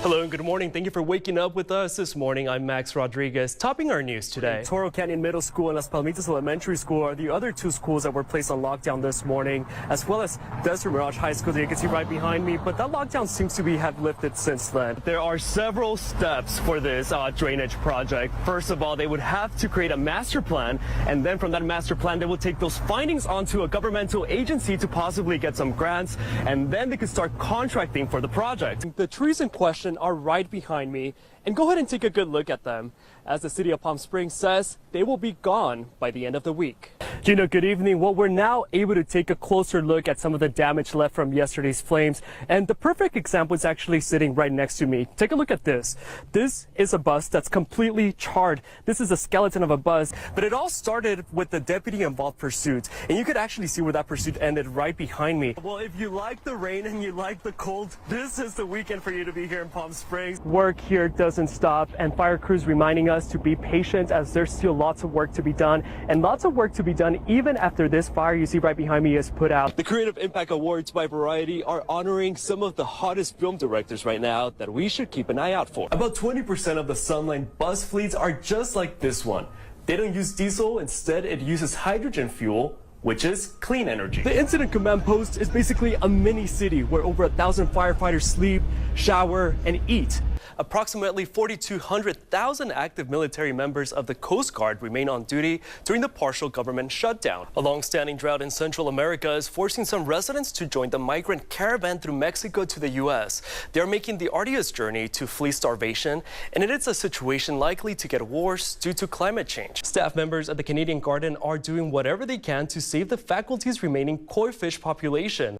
Hello and good morning. Thank you for waking up with us this morning. I'm Max Rodriguez. Topping our news today. Toro Canyon Middle School and Las Palmitas Elementary School are the other two schools that were placed on lockdown this morning, as well as Desert Mirage High School that you can see right behind me. But that lockdown seems to have lifted since then. There are several steps for this drainage project. First of all, they would have to create a master plan, and then from that master plan, they will take those findings onto a governmental agency to possibly get some grants, and then they could start contracting for the project. The trees in question are right behind me, and go ahead and take a good look at them. As the city of Palm Springs says, they will be gone by the end of the week. Gina, good evening. Well, we're now able to take a closer look at some of the damage left from yesterday's flames, and the perfect example is actually sitting right next to me. Take a look at this. This is a bus that's completely charred. This is a skeleton of a bus, but it all started with the deputy-involved pursuit, and you could actually see where that pursuit ended right behind me. Well, if you like the rain and you like the cold, this is the weekend for you to be here in Palm Springs. Work here doesn't stop, and fire crews reminding us to be patient as there's still lots of work to be done, and lots of work to be done even after this fire you see right behind me is put out. The Creative Impact Awards by Variety are honoring some of the hottest film directors right now that we should keep an eye out for. About 20% of the Sunline bus fleets are just like this one. They don't use diesel, instead it uses hydrogen fuel, which is clean energy. The incident command post is basically a mini city where over 1,000 firefighters sleep, shower, and eat. Approximately 4,200,000 active military members of the Coast Guard remain on duty during the partial government shutdown. A long-standing drought in Central America is forcing some residents to join the migrant caravan through Mexico to the U.S. They are making the arduous journey to flee starvation, and it is a situation likely to get worse due to climate change. Staff members at the Canadian Garden are doing whatever they can to save the faculty's remaining koi fish population.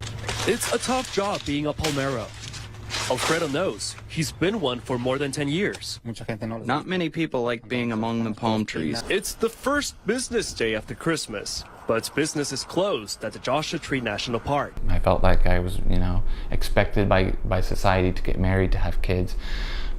It's a tough job being a palmero. Alfredo knows. He's been one for more than 10 years. Not many people like being among the palm trees. It's the first business day after Christmas, but business is closed at the Joshua Tree National Park. I felt like I was, expected by society to get married, to have kids,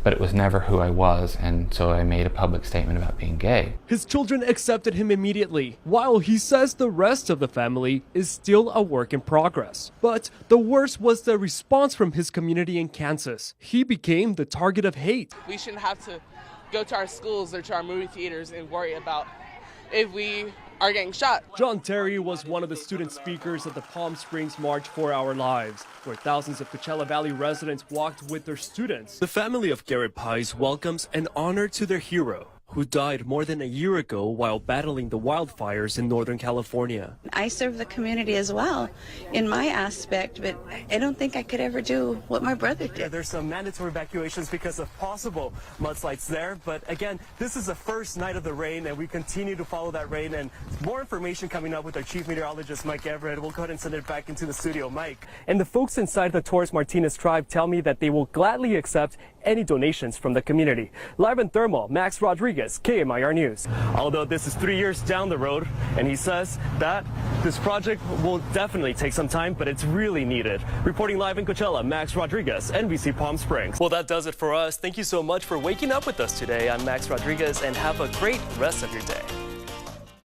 but it was never who I was, and so I made a public statement about being gay. His children accepted him immediately, while he says the rest of the family is still a work in progress. But the worst was the response from his community in Kansas. He became the target of hate. We shouldn't have to go to our schools or to our movie theaters and worry about if we are getting shot. John Terry was one of the student speakers at the Palm Springs March for Our Lives, where thousands of Coachella Valley residents walked with their students. The family of Garrett Pies welcomes an honor to their hero, who died more than a year ago while battling the wildfires in Northern California. I serve the community as well in my aspect, but I don't think I could ever do what my brother did. Yeah, there's some mandatory evacuations because of possible mudslides there, but again, this is the first night of the rain, and we continue to follow that rain, and more information coming up with our chief meteorologist, Mike Everett. We'll go ahead and send it back into the studio. Mike. And the folks inside the Torres Martinez tribe tell me that they will gladly accept any donations from the community. Live in Thermal, Max Rodriguez, KMIR News. Although this is 3 years down the road, and he says that this project will definitely take some time, but it's really needed. Reporting live in Coachella, Max Rodriguez, NBC Palm Springs. Well, that does it for us. Thank you so much for waking up with us today. I'm Max Rodriguez, and have a great rest of your day.